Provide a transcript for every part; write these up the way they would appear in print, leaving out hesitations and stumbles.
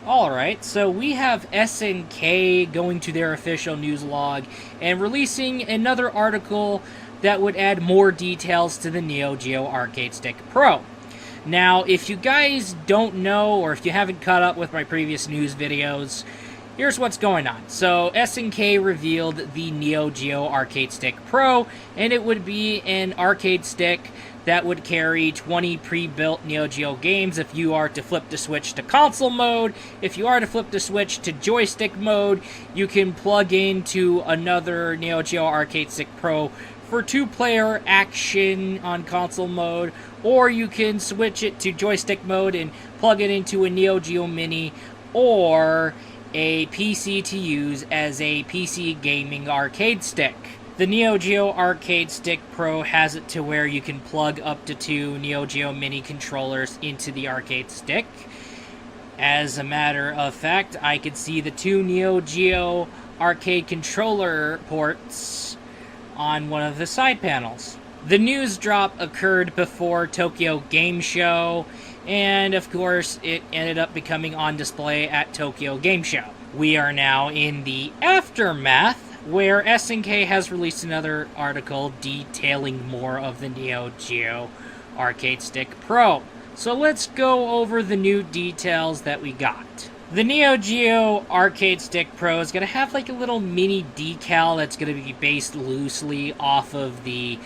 Alright, so we have SNK going to their official news log and releasing another article that would add more details to the Neo-Geo Arcade Stick Pro. Now, if you guys don't know, or if you haven't caught up with my previous news videos, here's what's going on. So, SNK revealed the Neo-Geo Arcade Stick Pro, and it would be an arcade stick that would carry 20 pre-built Neo-Geo games if you are to flip the switch to console mode. If you are to flip the switch to joystick mode, you can plug into another Neo-Geo Arcade Stick Pro for two-player action on console mode, or you can switch it to joystick mode and plug it into a Neo-Geo Mini or a PC to use as a PC gaming arcade stick. The Neo-Geo Arcade Stick Pro has it to where you can plug up to 2 Neo-Geo Mini controllers into the arcade stick. As a matter of fact, I could see the 2 Neo-Geo arcade controller ports on one of the side panels. The news drop occurred before Tokyo Game Show, and of course it ended up becoming on display at Tokyo Game Show. We are now in the aftermath, where SNK has released another article detailing more of the Neo-Geo Arcade Stick Pro. So let's go over the new details that we got. The Neo-Geo Arcade Stick Pro is going to have like a little mini decal that's going to be based loosely off of the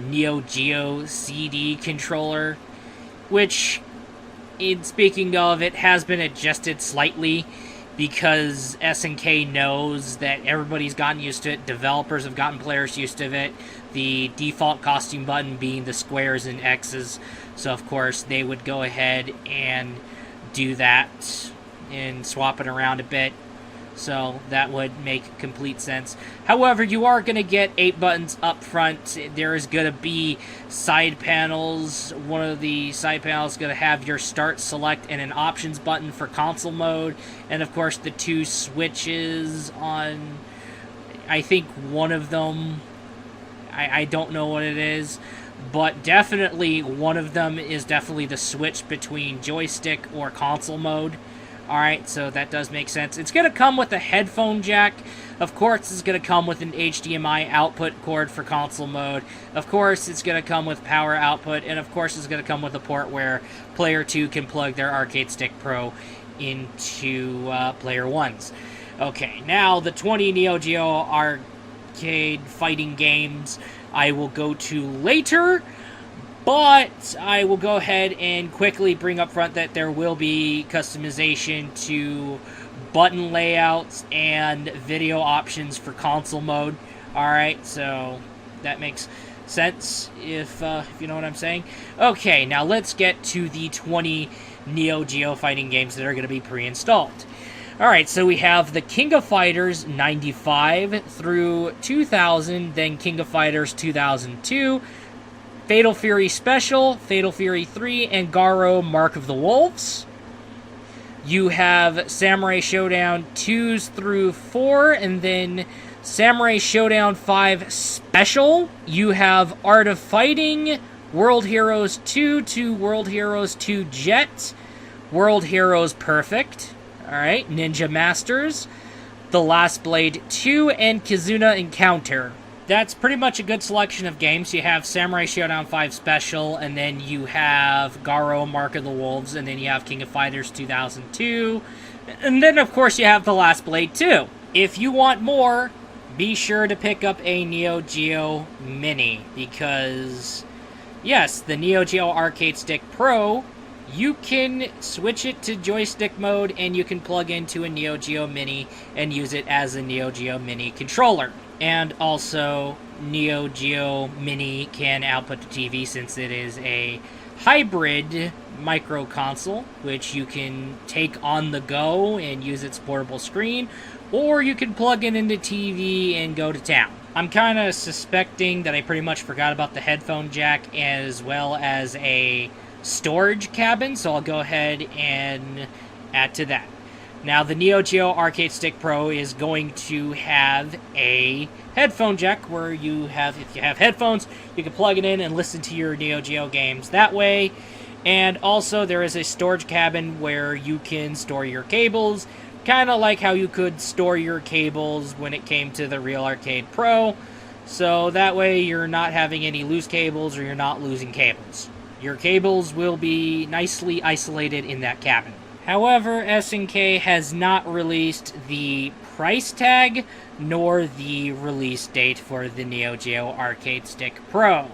Neo-Geo CD controller, which, in speaking of, it has been adjusted slightly because SNK knows that everybody's gotten used to it, developers have gotten players used to it, the default costume button being the squares and X's, so of course they would go ahead and do that and swap it around a bit, so that would make complete sense. However, you are going to get 8 buttons up front. There is going to be side panels. One of the side panels is going to have your start, select, and an options button for console mode. And of course, the 2 switches on, I think one of them, I don't know what it is, but definitely one of them is definitely the switch between joystick or console mode. Alright, so that does make sense. It's going to come with a headphone jack. Of course, it's going to come with an HDMI output cord for console mode. Of course, it's going to come with power output. And of course, it's going to come with a port where Player 2 can plug their Arcade Stick Pro into Player 1's. Okay, now the 20 Neo-Geo arcade fighting games I will go to later. But I will go ahead and quickly bring up front that there will be customization to button layouts and video options for console mode. Alright, so that makes sense if you know what I'm saying. Okay, now let's get to the 20 Neo-Geo fighting games that are going to be pre-installed. Alright, so we have the King of Fighters 95 through 2000, then King of Fighters 2002, Fatal Fury Special, Fatal Fury 3, and Garo Mark of the Wolves. You have Samurai Showdown 2s through 4, and then Samurai Showdown 5 Special. You have Art of Fighting, World Heroes 2 to World Heroes 2 Jet, World Heroes Perfect, alright, Ninja Masters, The Last Blade 2, and Kizuna Encounter. That's pretty much a good selection of games. You have Samurai Showdown 5 Special, and then you have Garo Mark of the Wolves, and then you have King of Fighters 2002, and then of course you have The Last Blade 2. If you want more, be sure to pick up a Neo-Geo Mini, because yes, the Neo-Geo Arcade Stick Pro, you can switch it to joystick mode, and you can plug into a Neo-Geo Mini and use it as a Neo-Geo Mini controller. And also, Neo-Geo Mini can output to TV since it is a hybrid micro console, which you can take on the go and use its portable screen, or you can plug it into TV and go to town. I'm kind of suspecting that I pretty much forgot about the headphone jack as well as a storage cabin, so I'll go ahead and add to that. Now, the Neo-Geo Arcade Stick Pro is going to have a headphone jack where if you have headphones, you can plug it in and listen to your Neo-Geo games that way. And also there is a storage cabin where you can store your cables, kind of like how you could store your cables when it came to the Real Arcade Pro. So that way you're not having any loose cables or you're not losing cables. Your cables will be nicely isolated in that cabin. However, SNK has not released the price tag nor the release date for the Neo-Geo Arcade Stick Pro.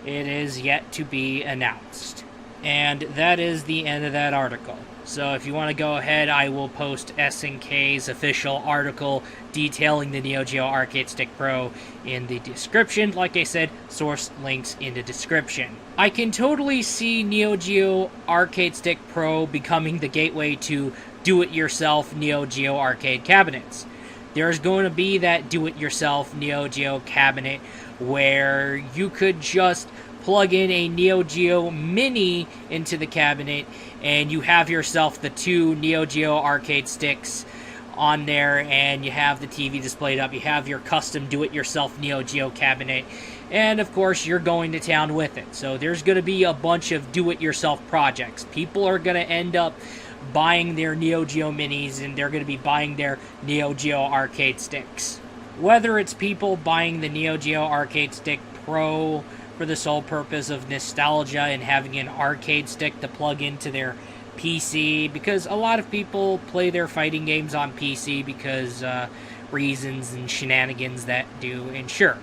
It is yet to be announced. And that is the end of that article. So if you want to go ahead, I will post SNK's official article detailing the Neo-Geo Arcade Stick Pro in the description. Like I said, source links in the description. I can totally see Neo-Geo Arcade Stick Pro becoming the gateway to do-it-yourself Neo-Geo arcade cabinets. There's going to be that do-it-yourself Neo-Geo cabinet where you could just plug in a Neo-Geo Mini into the cabinet, and you have yourself the two Neo-Geo arcade sticks on there, and you have the TV displayed up, you have your custom do-it-yourself Neo-Geo cabinet, and of course you're going to town with it. So there's going to be a bunch of do-it-yourself projects. People are going to end up buying their Neo-Geo Minis, and they're going to be buying their Neo-Geo arcade sticks. Whether it's people buying the Neo-Geo Arcade Stick Pro for the sole purpose of nostalgia and having an arcade stick to plug into their PC, because a lot of people play their fighting games on PC because reasons and shenanigans that do, and sure,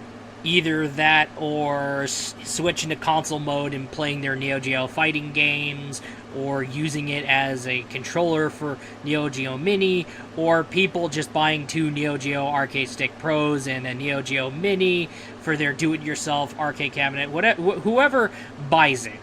either that or switching to console mode and playing their Neo Geo fighting games, or using it as a controller for Neo Geo Mini, or people just buying two Neo Geo Arcade Stick Pros and a Neo Geo Mini for their do-it-yourself arcade cabinet. Whoever buys it,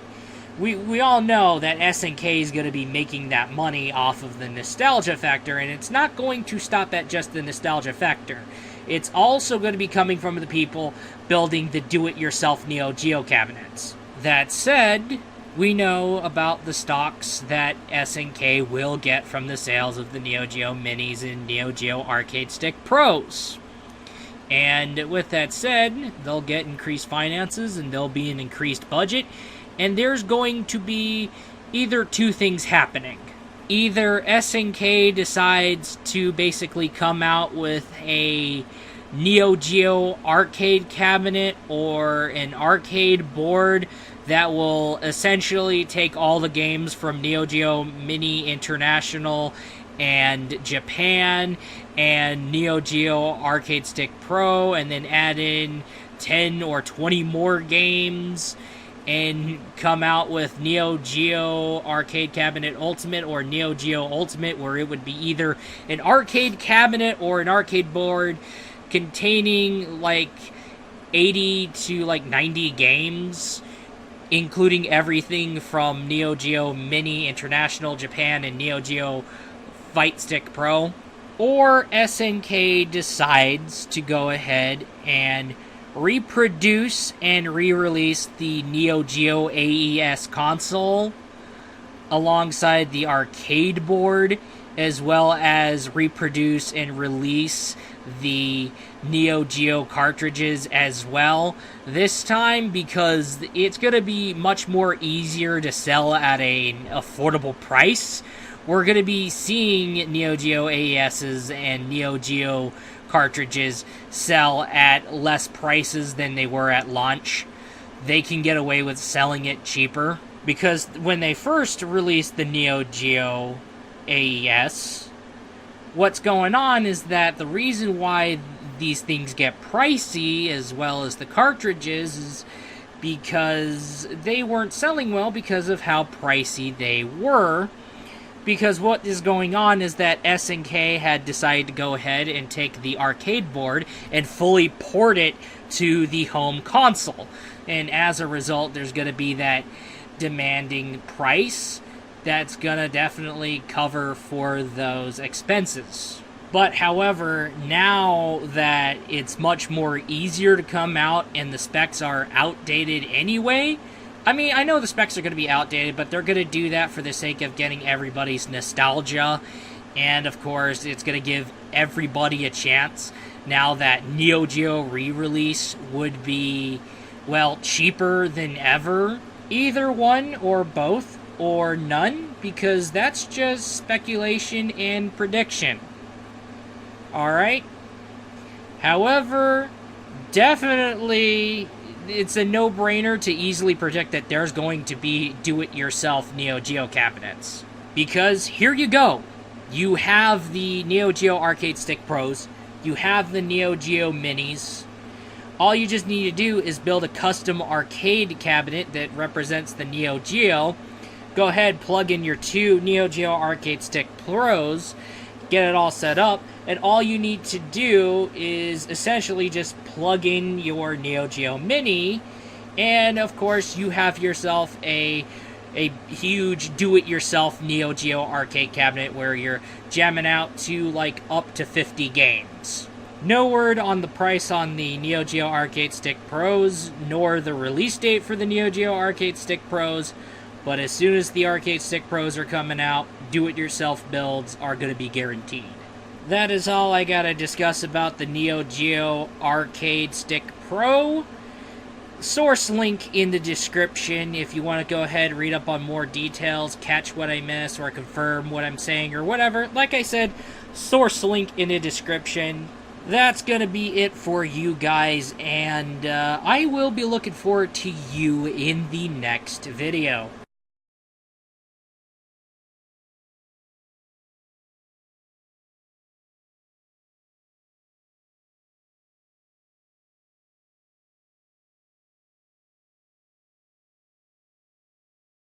we all know that SNK is going to be making that money off of the nostalgia factor, and it's not going to stop at just the nostalgia factor. It's also going to be coming from the people building the do-it-yourself Neo Geo cabinets. That said, we know about the stocks that SNK will get from the sales of the Neo Geo Minis and Neo Geo Arcade Stick Pros. And with that said, they'll get increased finances and there'll be an increased budget, and there's going to be either two things happening. Either SNK decides to basically come out with a Neo Geo arcade cabinet or an arcade board that will essentially take all the games from Neo Geo Mini International and Japan and Neo Geo Arcade Stick Pro, and then add in 10 or 20 more games and come out with Neo Geo Arcade Cabinet Ultimate or Neo Geo Ultimate, where it would be either an arcade cabinet or an arcade board containing like 80 to like 90 games, including everything from Neo Geo Mini International Japan and Neo Geo Fight Stick Pro. Or SNK decides to go ahead and reproduce and re-release the Neo Geo AES console alongside the arcade board, as well as reproduce and release the Neo Geo cartridges as well. This time because it's going to be much more easier to sell at an affordable price. We're going to be seeing Neo Geo AESs and Neo Geo cartridges sell at less prices than they were at launch. They can get away with selling it cheaper, because when they first released the Neo Geo AES, what's going on is that the reason why these things get pricey as well as the cartridges is because they weren't selling well because of how pricey they were. Because what is going on is that SNK had decided to go ahead and take the arcade board and fully port it to the home console. And as a result, there's going to be that demanding price that's going to definitely cover for those expenses. But however, now that it's much more easier to come out and the specs are outdated anyway, I mean, I know the specs are going to be outdated, but they're going to do that for the sake of getting everybody's nostalgia. And, of course, it's going to give everybody a chance now that Neo Geo re-release would be, well, cheaper than ever. Either one or both or none, because that's just speculation and prediction. Alright? However, definitely it's a no-brainer to easily predict that there's going to be do-it-yourself Neo-Geo cabinets. Because here you go. You have the Neo-Geo Arcade Stick Pros, you have the Neo-Geo Minis. All you just need to do is build a custom arcade cabinet that represents the Neo-Geo. Go ahead, plug in your 2 Neo-Geo Arcade Stick Pros, get it all set up, and all you need to do is essentially just plug in your Neo-Geo Mini, and of course you have yourself a huge do-it-yourself Neo-Geo arcade cabinet where you're jamming out to like up to 50 games. No word on the price on the Neo-Geo Arcade Stick Pros, nor the release date for the Neo-Geo Arcade Stick Pros, but as soon as the Arcade Stick Pros are coming out, do-it-yourself builds are going to be guaranteed. That is all I gotta discuss about the Neo-Geo Arcade Stick Pro. Source link in the description if you want to go ahead, read up on more details, catch what I miss, or confirm what I'm saying, or whatever. Like I said, source link in the description. That's gonna be it for you guys, and I will be looking forward to you in the next video.